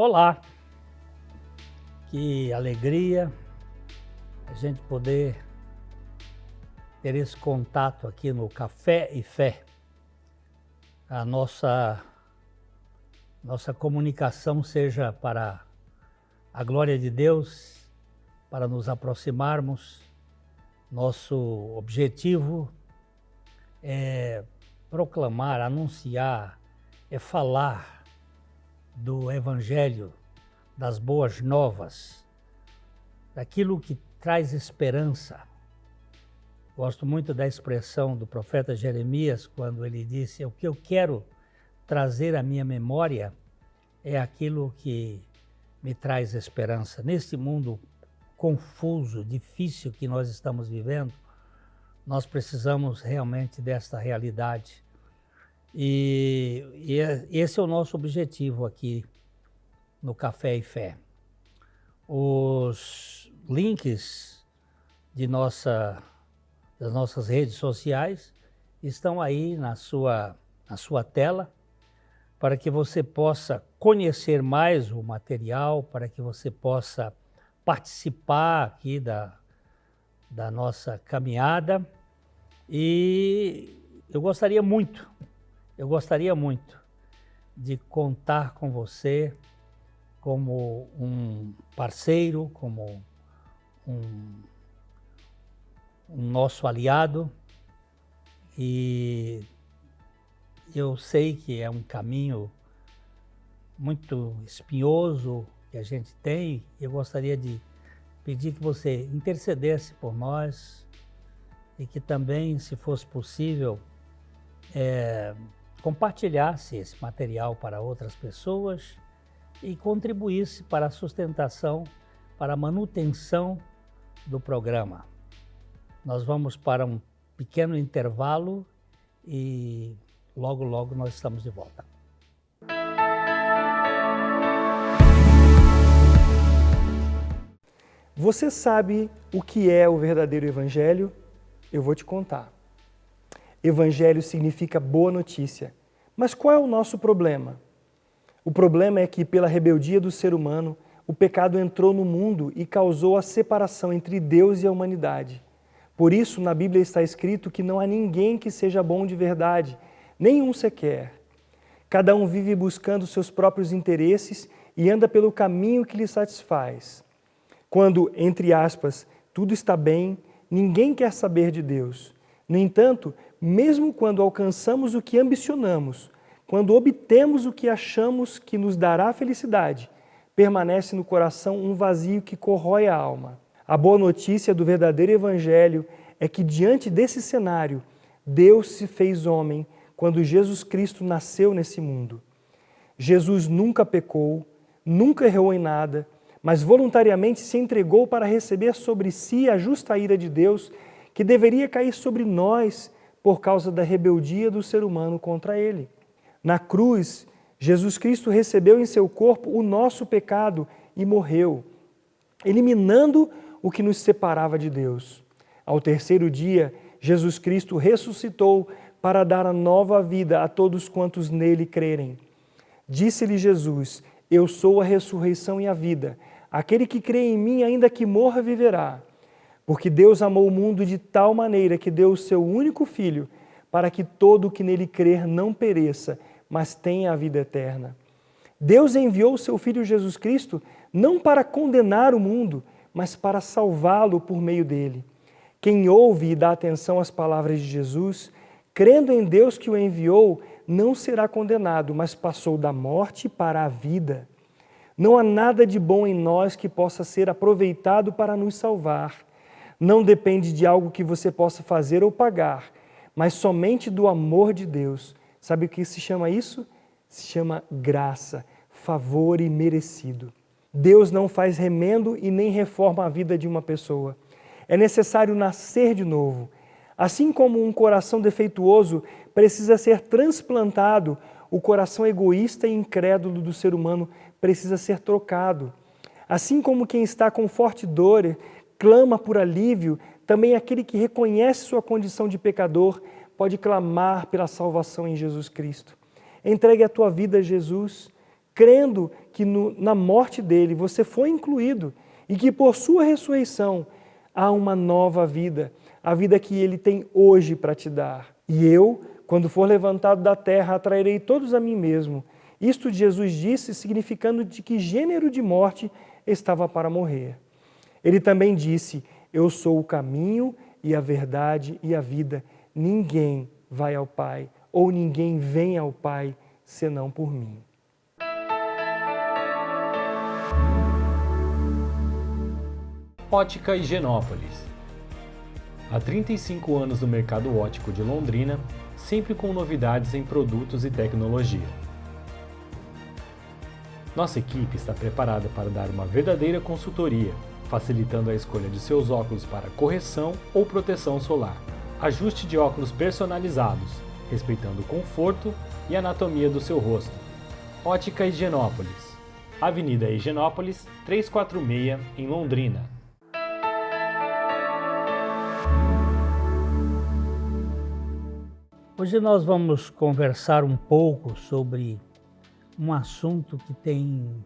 Olá, que alegria a gente poder ter esse contato aqui no Café e Fé. A nossa comunicação seja para a glória de Deus, para nos aproximarmos. Nosso objetivo é proclamar, anunciar, é falar do Evangelho, das boas novas, daquilo que traz esperança. Gosto muito da expressão do profeta Jeremias, quando ele disse: o que eu quero trazer à minha memória é aquilo que me traz esperança. Neste mundo confuso, difícil que nós estamos vivendo, nós precisamos realmente desta realidade. E esse é o nosso objetivo aqui no Café e Fé. Os links das nossas redes sociais estão aí na sua tela, para que você possa conhecer mais o material, para que você possa participar aqui da nossa caminhada. E eu gostaria muito de contar com você como um parceiro, como um nosso aliado. E eu sei que é um caminho muito espinhoso que a gente tem. Eu gostaria de pedir que você intercedesse por nós e que também, se fosse possível, compartilhasse esse material para outras pessoas e contribuísse para a sustentação, para a manutenção do programa. Nós vamos para um pequeno intervalo e logo, logo nós estamos de volta. Você sabe o que é o verdadeiro Evangelho? Eu vou te contar. Evangelho significa boa notícia. Mas qual é o nosso problema? O problema é que, pela rebeldia do ser humano, o pecado entrou no mundo e causou a separação entre Deus e a humanidade. Por isso, na Bíblia está escrito que não há ninguém que seja bom de verdade, nenhum sequer. Cada um vive buscando seus próprios interesses e anda pelo caminho que lhe satisfaz. Quando, entre aspas, tudo está bem, ninguém quer saber de Deus. No entanto, mesmo quando alcançamos o que ambicionamos, quando obtemos o que achamos que nos dará felicidade, permanece no coração um vazio que corrói a alma. A boa notícia do verdadeiro Evangelho é que, diante desse cenário, Deus se fez homem quando Jesus Cristo nasceu nesse mundo. Jesus nunca pecou, nunca errou em nada, mas voluntariamente se entregou para receber sobre si a justa ira de Deus, que deveria cair sobre nós por causa da rebeldia do ser humano contra Ele. Na cruz, Jesus Cristo recebeu em seu corpo o nosso pecado e morreu, eliminando o que nos separava de Deus. Ao terceiro dia, Jesus Cristo ressuscitou para dar a nova vida a todos quantos nele crerem. Disse-lhe Jesus: eu sou a ressurreição e a vida. Aquele que crê em mim, ainda que morra, viverá. Porque Deus amou o mundo de tal maneira que deu o seu único Filho, para que todo o que nele crer não pereça, mas tenha a vida eterna. Deus enviou o seu Filho Jesus Cristo não para condenar o mundo, mas para salvá-lo por meio dele. Quem ouve e dá atenção às palavras de Jesus, crendo em Deus que o enviou, não será condenado, mas passou da morte para a vida. Não há nada de bom em nós que possa ser aproveitado para nos salvar. Não depende de algo que você possa fazer ou pagar, mas somente do amor de Deus. Sabe o que se chama isso? Se chama graça, favor imerecido. Deus não faz remendo e nem reforma a vida de uma pessoa. É necessário nascer de novo. Assim como um coração defeituoso precisa ser transplantado, o coração egoísta e incrédulo do ser humano precisa ser trocado. Assim como quem está com forte dor clama por alívio, também aquele que reconhece sua condição de pecador pode clamar pela salvação em Jesus Cristo. Entregue a tua vida a Jesus, crendo que na morte dele você foi incluído e que por sua ressurreição há uma nova vida, a vida que ele tem hoje para te dar. E eu, quando for levantado da terra, atrairei todos a mim mesmo. Isto Jesus disse, significando de que gênero de morte estava para morrer. Ele também disse, eu sou o caminho e a verdade e a vida. Ninguém vai ao Pai, ou ninguém vem ao Pai, senão por mim. Ótica Higienópolis. Há 35 anos no mercado óptico de Londrina, sempre com novidades em produtos e tecnologia. Nossa equipe está preparada para dar uma verdadeira consultoria, facilitando a escolha de seus óculos para correção ou proteção solar. Ajuste de óculos personalizados, respeitando o conforto e anatomia do seu rosto. Ótica Higienópolis. Avenida Higienópolis, 346, em Londrina. Hoje nós vamos conversar um pouco sobre um assunto que tem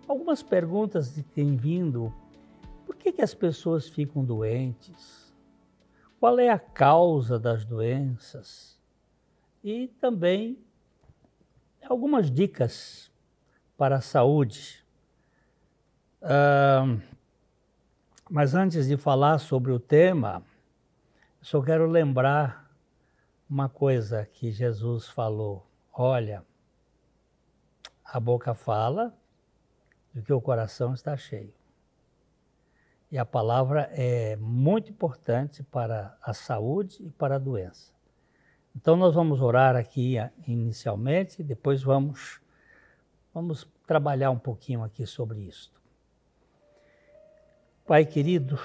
algumas perguntas que têm vindo. Por que as pessoas ficam doentes? Qual é a causa das doenças? E também algumas dicas para a saúde. Mas antes de falar sobre o tema, eu só quero lembrar uma coisa que Jesus falou. Olha, a boca fala do que o coração está cheio. E a palavra é muito importante para a saúde e para a doença. Então nós vamos orar aqui inicialmente, depois vamos trabalhar um pouquinho aqui sobre isso. Pai querido,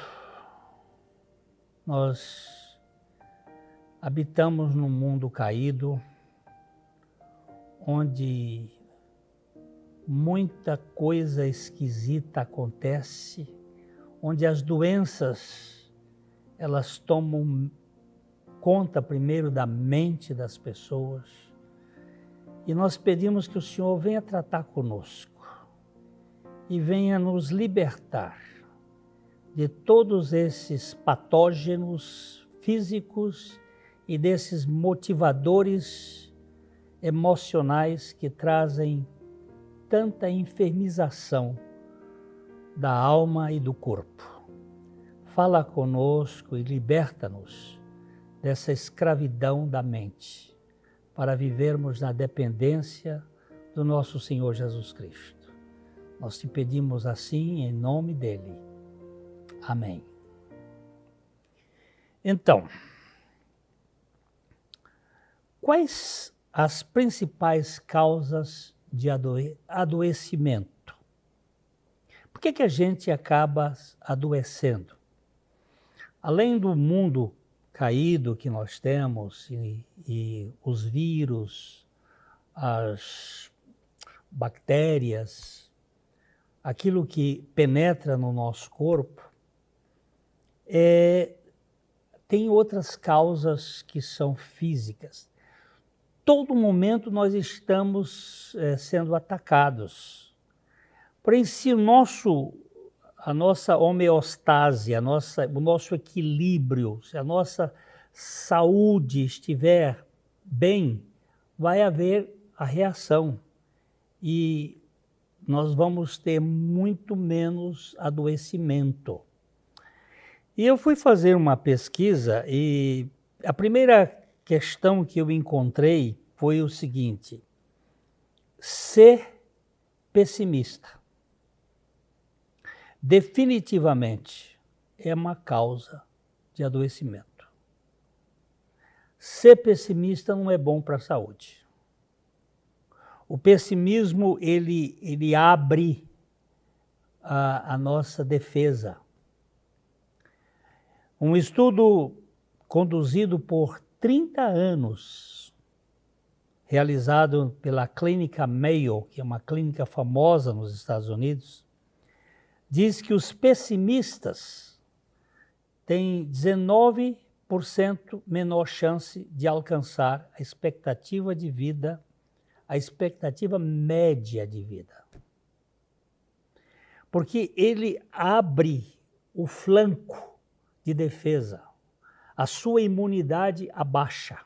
nós habitamos num mundo caído, onde muita coisa esquisita acontece, onde as doenças, elas tomam conta primeiro da mente das pessoas. E nós pedimos que o Senhor venha tratar conosco e venha nos libertar de todos esses patógenos físicos e desses motivadores emocionais que trazem tanta enfermização da alma e do corpo. Fala conosco e liberta-nos dessa escravidão da mente, para vivermos na dependência do nosso Senhor Jesus Cristo. Nós te pedimos assim em nome dele. Amém. Então, quais as principais causas de adoecimento? Por que a gente acaba adoecendo? Além do mundo caído que nós temos e os vírus, as bactérias, aquilo que penetra no nosso corpo, tem outras causas que são físicas. Todo momento nós estamos sendo atacados. Porém, se a nossa homeostase, o nosso equilíbrio, se a nossa saúde estiver bem, vai haver a reação e nós vamos ter muito menos adoecimento. E eu fui fazer uma pesquisa e a primeira questão que eu encontrei foi o seguinte: ser pessimista definitivamente é uma causa de adoecimento. Ser pessimista não é bom para a saúde. O pessimismo, ele abre a nossa defesa. Um estudo conduzido por 30 anos, realizado pela Clínica Mayo, que é uma clínica famosa nos Estados Unidos, diz que os pessimistas têm 19% menor chance de alcançar a expectativa de vida a expectativa média de vida. Porque ele abre o flanco de defesa, a sua imunidade abaixa.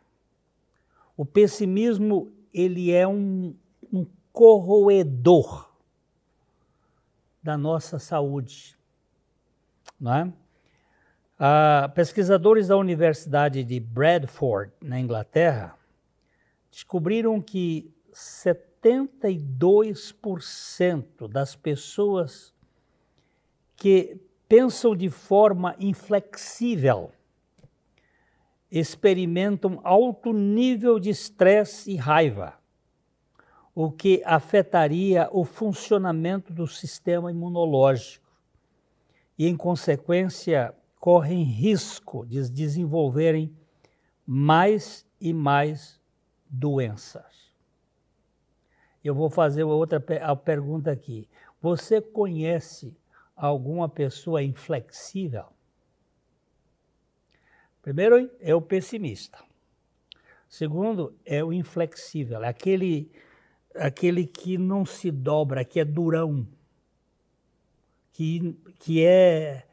O pessimismo, ele é um corroedor da nossa saúde, não é? Pesquisadores da Universidade de Bradford, na Inglaterra, descobriram que 72% das pessoas que pensam de forma inflexível experimentam alto nível de estresse e raiva, o que afetaria o funcionamento do sistema imunológico e, em consequência, correm risco de desenvolverem mais e mais doenças. Eu vou fazer outra pergunta aqui. Você conhece alguma pessoa inflexível? Primeiro é o pessimista. Segundo é o inflexível, é aquele que não se dobra, que é durão, que é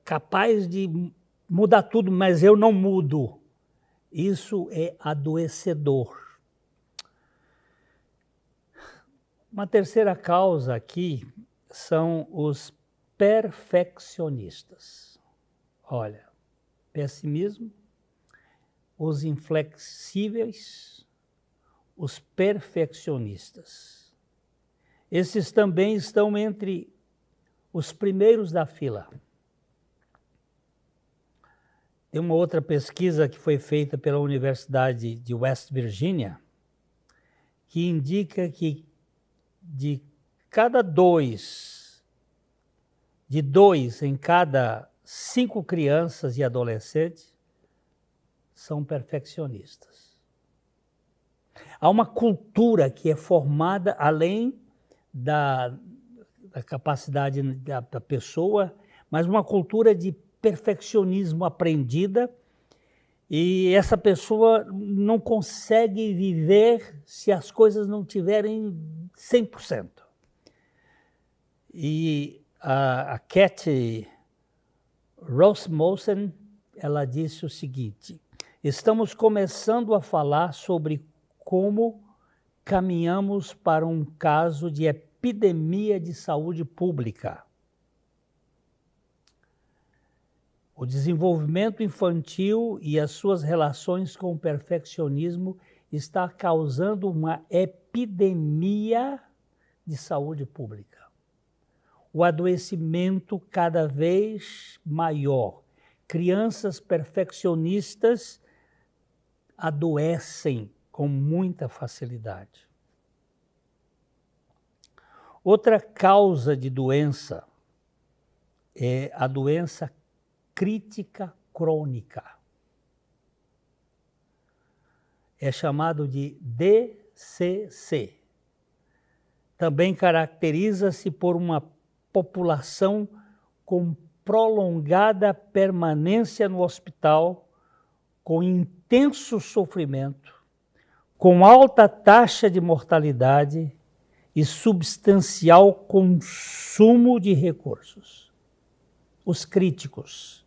capaz de mudar tudo, mas eu não mudo. Isso é adoecedor. Uma terceira causa aqui são os perfeccionistas. Olha, pessimismo, os inflexíveis, os perfeccionistas. Esses também estão entre os primeiros da fila. Tem uma outra pesquisa que foi feita pela Universidade de West Virginia, que indica que de dois em cada 5 crianças e adolescentes são perfeccionistas. Há uma cultura que é formada além da capacidade da pessoa, mas uma cultura de perfeccionismo aprendida, e essa pessoa não consegue viver se as coisas não tiverem 100%. E a Kathy Rasmussen, ela disse o seguinte: estamos começando a falar sobre como caminhamos para um caso de epidemia de saúde pública. O desenvolvimento infantil e as suas relações com o perfeccionismo está causando uma epidemia de saúde pública. O adoecimento cada vez maior. Crianças perfeccionistas adoecem com muita facilidade. Outra causa de doença é a doença crítica crônica. É chamado de DCC. Também caracteriza-se por uma população com prolongada permanência no hospital, com intenso sofrimento, com alta taxa de mortalidade e substancial consumo de recursos. Os críticos,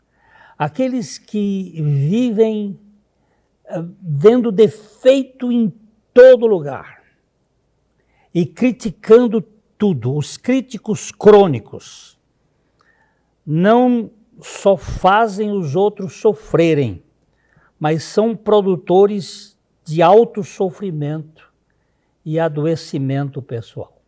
aqueles que vivem vendo defeito em todo lugar e criticando tudo. Os críticos crônicos não só fazem os outros sofrerem, mas são produtores de alto sofrimento e adoecimento pessoal.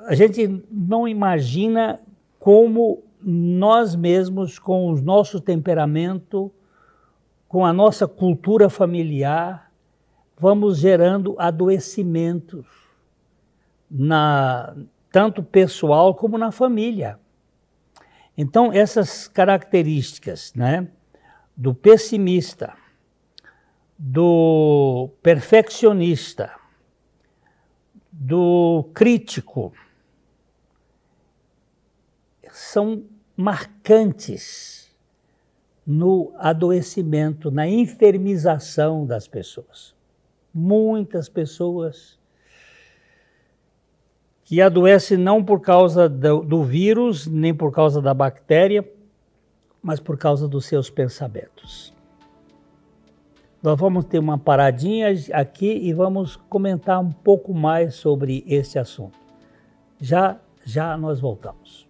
A gente não imagina como nós mesmos, com o nosso temperamento, com a nossa cultura familiar, vamos gerando adoecimentos, tanto pessoal como na família. Então, essas características, né, do pessimista, do perfeccionista, do crítico, são marcantes no adoecimento, na enfermização das pessoas. Muitas pessoas que adoecem não por causa do vírus, nem por causa da bactéria, mas por causa dos seus pensamentos. Nós vamos ter uma paradinha aqui e vamos comentar um pouco mais sobre esse assunto. Já nós voltamos.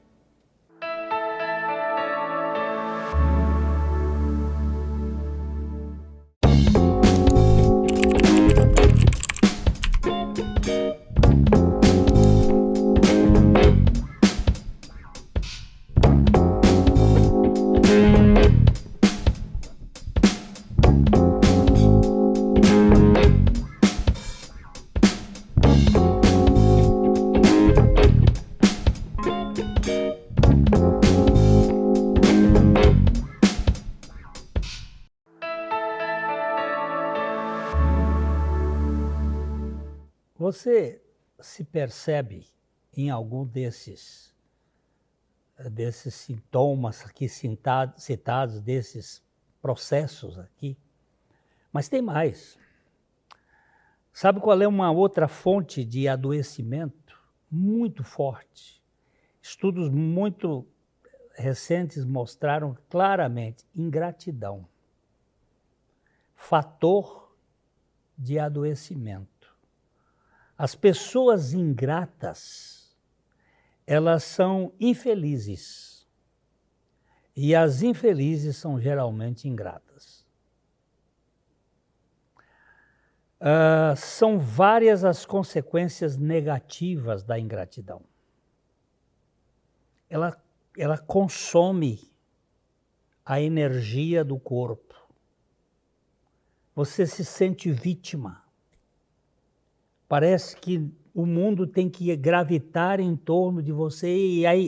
Você se percebe em algum desses sintomas aqui citados, desses processos aqui? Mas tem mais. Sabe qual é uma outra fonte de adoecimento muito forte? Estudos muito recentes mostraram claramente ingratidão. Fator de adoecimento. As pessoas ingratas, elas são infelizes. E as infelizes são geralmente ingratas. São várias as consequências negativas da ingratidão. Ela consome a energia do corpo. Você se sente vítima. Parece que o mundo tem que gravitar em torno de você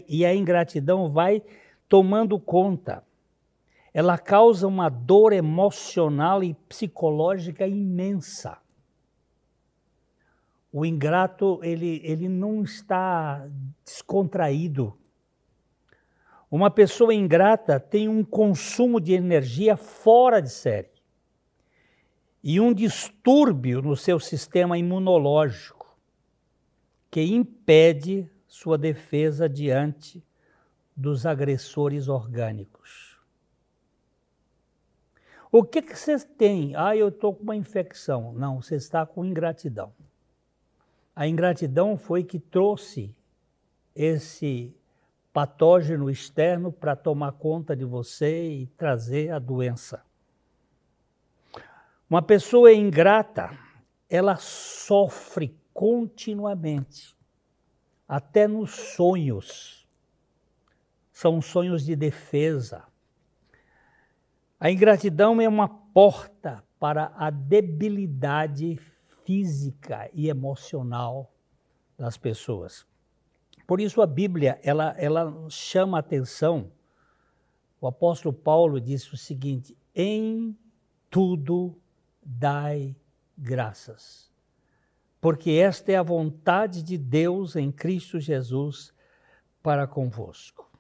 e a ingratidão vai tomando conta. Ela causa uma dor emocional e psicológica imensa. O ingrato, ele não está descontraído. Uma pessoa ingrata tem um consumo de energia fora de série. E um distúrbio no seu sistema imunológico que impede sua defesa diante dos agressores orgânicos. O que você tem? Eu estou com uma infecção. Não, você está com ingratidão. A ingratidão foi que trouxe esse patógeno externo para tomar conta de você e trazer a doença. Uma pessoa ingrata, ela sofre continuamente, até nos sonhos. São sonhos de defesa. A ingratidão é uma porta para a debilidade física e emocional das pessoas. Por isso a Bíblia, ela chama a atenção. O apóstolo Paulo disse o seguinte: em tudo dai graças, porque esta é a vontade de Deus em Cristo Jesus para convosco.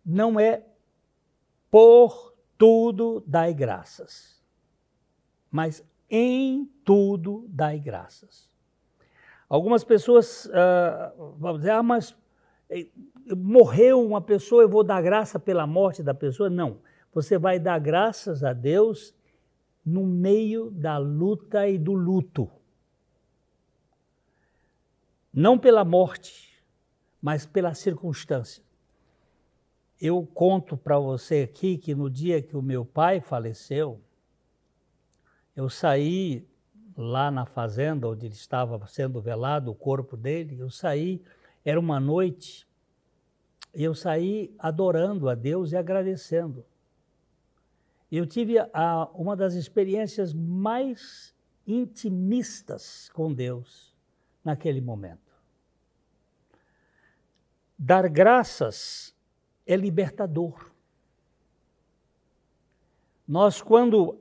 Não é por tudo dai graças, mas em tudo dai graças. Algumas pessoas vão dizer, mas morreu uma pessoa, eu vou dar graça pela morte da pessoa? Não, você vai dar graças a Deus no meio da luta e do luto. Não pela morte, mas pela circunstância. Eu conto para você aqui que no dia que o meu pai faleceu, eu saí lá na fazenda onde ele estava sendo velado, o corpo dele, era uma noite, e eu saí adorando a Deus e agradecendo. Eu tive uma das experiências mais intimistas com Deus naquele momento. Dar graças é libertador. Nós, quando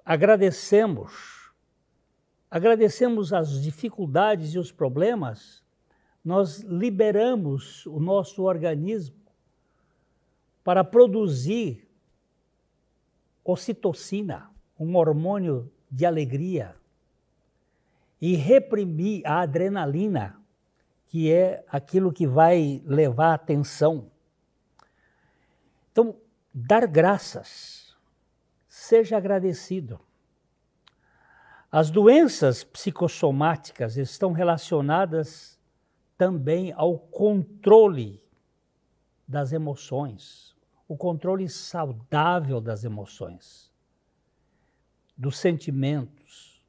agradecemos as dificuldades e os problemas, nós liberamos o nosso organismo para produzir ocitocina, um hormônio de alegria, e reprimir a adrenalina, que é aquilo que vai levar a atenção. Então, dar graças, seja agradecido. As doenças psicossomáticas estão relacionadas também ao controle das emoções, o controle saudável das emoções, dos sentimentos,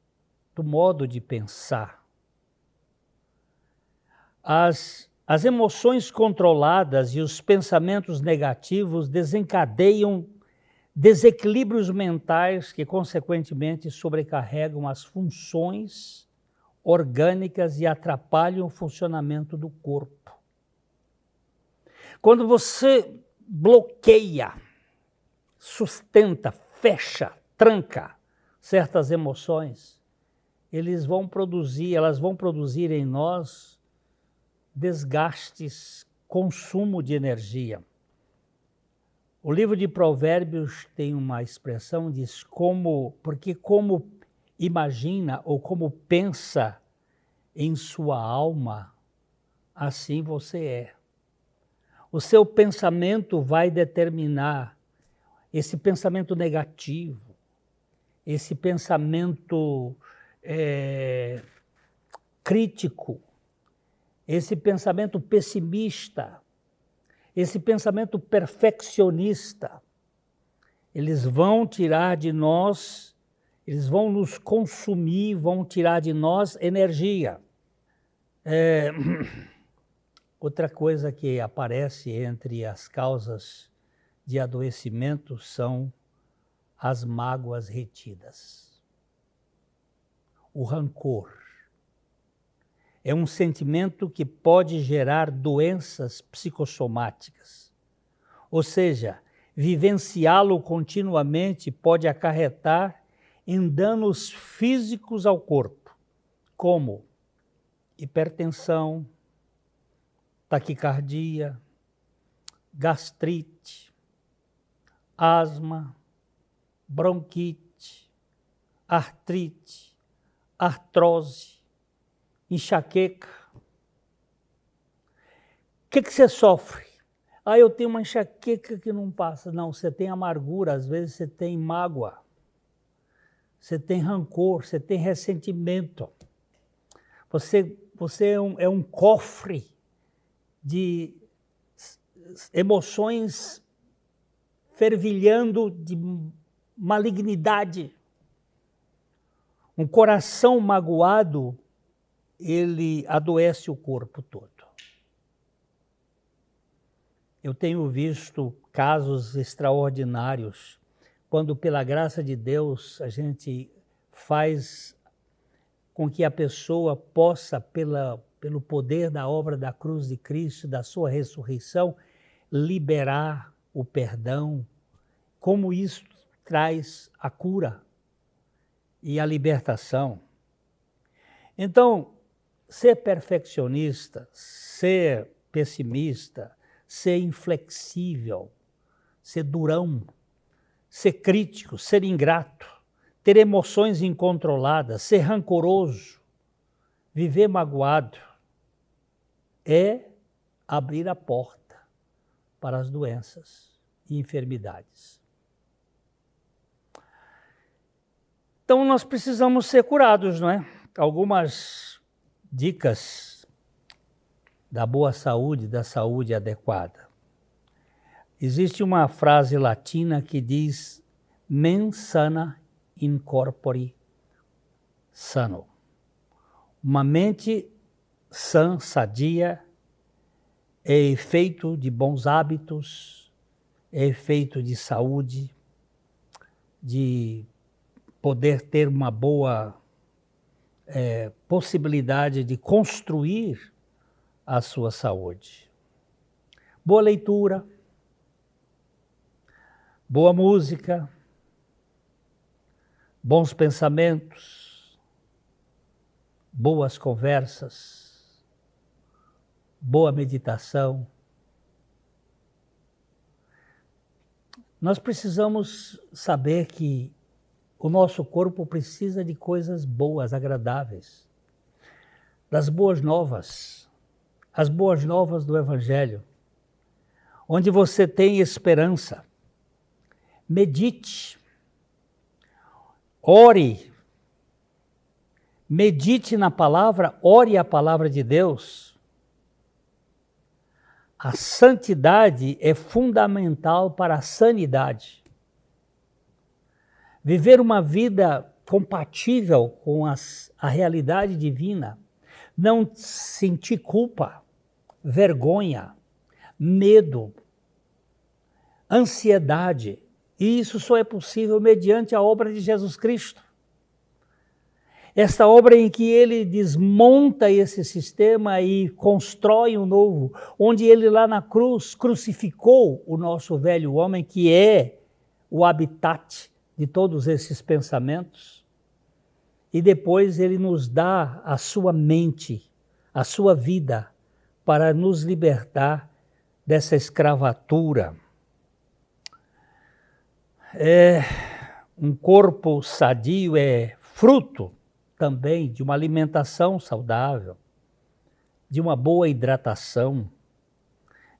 do modo de pensar. As emoções controladas e os pensamentos negativos desencadeiam desequilíbrios mentais que, consequentemente, sobrecarregam as funções orgânicas e atrapalham o funcionamento do corpo. Quando você bloqueia, sustenta, fecha, tranca certas emoções, elas vão produzir em nós desgastes, consumo de energia. O livro de Provérbios tem uma expressão, diz porque como imagina ou como pensa em sua alma, assim você é. O seu pensamento vai determinar esse pensamento negativo, esse pensamento crítico, esse pensamento pessimista, esse pensamento perfeccionista. Eles vão tirar de nós, eles vão nos consumir, vão tirar de nós energia. Outra coisa que aparece entre as causas de adoecimento são as mágoas retidas. O rancor é um sentimento que pode gerar doenças psicossomáticas. Ou seja, vivenciá-lo continuamente pode acarretar em danos físicos ao corpo, como hipertensão, taquicardia, gastrite, asma, bronquite, artrite, artrose, enxaqueca. O que você sofre? Eu tenho uma enxaqueca que não passa. Não, você tem amargura, às vezes você tem mágoa, você tem rancor, você tem ressentimento. Você é um cofre de emoções fervilhando de malignidade. Um coração magoado, ele adoece o corpo todo. Eu tenho visto casos extraordinários, quando pela graça de Deus a gente faz com que a pessoa possa, pelo poder da obra da cruz de Cristo, da sua ressurreição, liberar o perdão, como isso traz a cura e a libertação. Então, ser perfeccionista, ser pessimista, ser inflexível, ser durão, ser crítico, ser ingrato, ter emoções incontroladas, ser rancoroso, viver magoado, é abrir a porta para as doenças e enfermidades. Então nós precisamos ser curados, não é? Algumas dicas da boa saúde, da saúde adequada. Existe uma frase latina que diz mens sana in corpore sano. Uma mente sã, sadia, é efeito de bons hábitos, é efeito de saúde, de poder ter uma boa possibilidade de construir a sua saúde. Boa leitura, boa música, bons pensamentos, boas conversas, boa meditação. Nós precisamos saber que o nosso corpo precisa de coisas boas, agradáveis, das boas novas, as boas novas do Evangelho, onde você tem esperança. Medite, ore, medite na palavra, ore a palavra de Deus. A santidade é fundamental para a sanidade. Viver uma vida compatível com a realidade divina, não sentir culpa, vergonha, medo, ansiedade. E isso só é possível mediante a obra de Jesus Cristo. Esta obra em que ele desmonta esse sistema e constrói um novo, onde ele lá na cruz crucificou o nosso velho homem, que é o habitat de todos esses pensamentos, e depois ele nos dá a sua mente, a sua vida, para nos libertar dessa escravatura. Um corpo sadio é fruto também de uma alimentação saudável, de uma boa hidratação,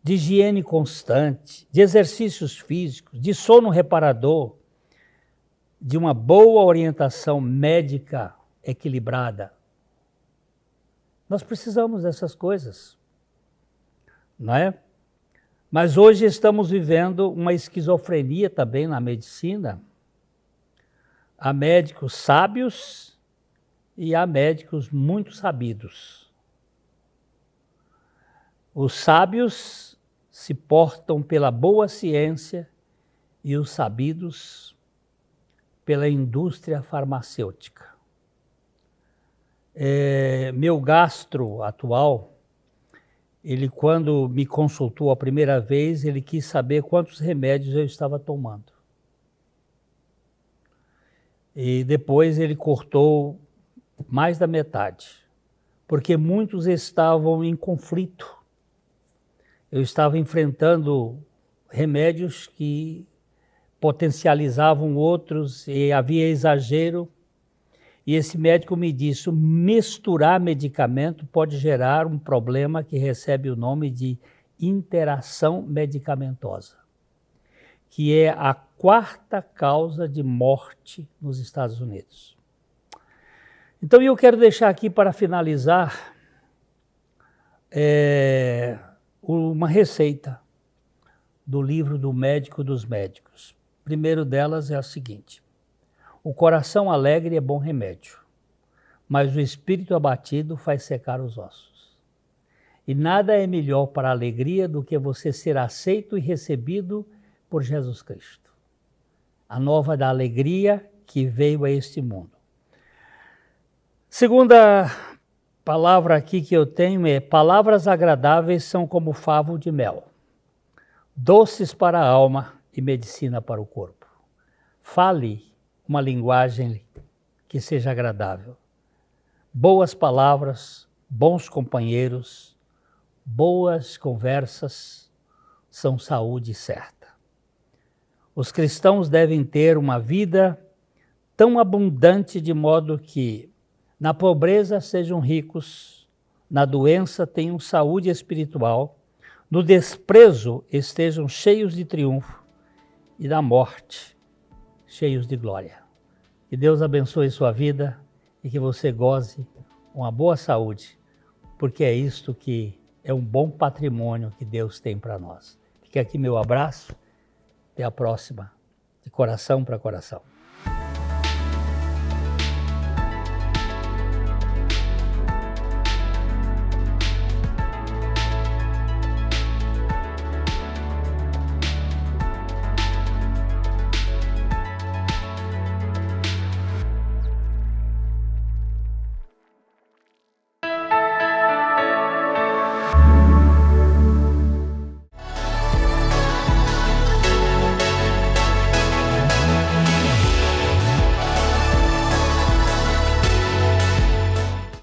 de higiene constante, de exercícios físicos, de sono reparador, de uma boa orientação médica equilibrada. Nós precisamos dessas coisas, não é? Mas hoje estamos vivendo uma esquizofrenia também na medicina. Há médicos sábios e há médicos muito sabidos. Os sábios se portam pela boa ciência e os sabidos pela indústria farmacêutica. Meu gastro atual, ele quando me consultou a primeira vez, ele quis saber quantos remédios eu estava tomando. E depois ele cortou mais da metade, porque muitos estavam em conflito. Eu estava enfrentando remédios que potencializavam outros e havia exagero. E esse médico me disse, misturar medicamento pode gerar um problema que recebe o nome de interação medicamentosa, que é a 4ª causa de morte nos Estados Unidos. Então eu quero deixar aqui para finalizar uma receita do livro do Médico dos Médicos. O primeiro delas é a seguinte: o coração alegre é bom remédio, mas o espírito abatido faz secar os ossos. E nada é melhor para a alegria do que você ser aceito e recebido por Jesus Cristo. A nova da alegria que veio a este mundo. Segunda palavra aqui que eu tenho é: palavras agradáveis são como favo de mel, doces para a alma e medicina para o corpo. Fale uma linguagem que seja agradável. Boas palavras, bons companheiros, boas conversas são saúde certa. Os cristãos devem ter uma vida tão abundante de modo que na pobreza sejam ricos, na doença tenham saúde espiritual, no desprezo estejam cheios de triunfo e na morte cheios de glória. Que Deus abençoe sua vida e que você goze uma boa saúde, porque é isto que é um bom patrimônio que Deus tem para nós. Fica aqui meu abraço, até a próxima, de coração para coração.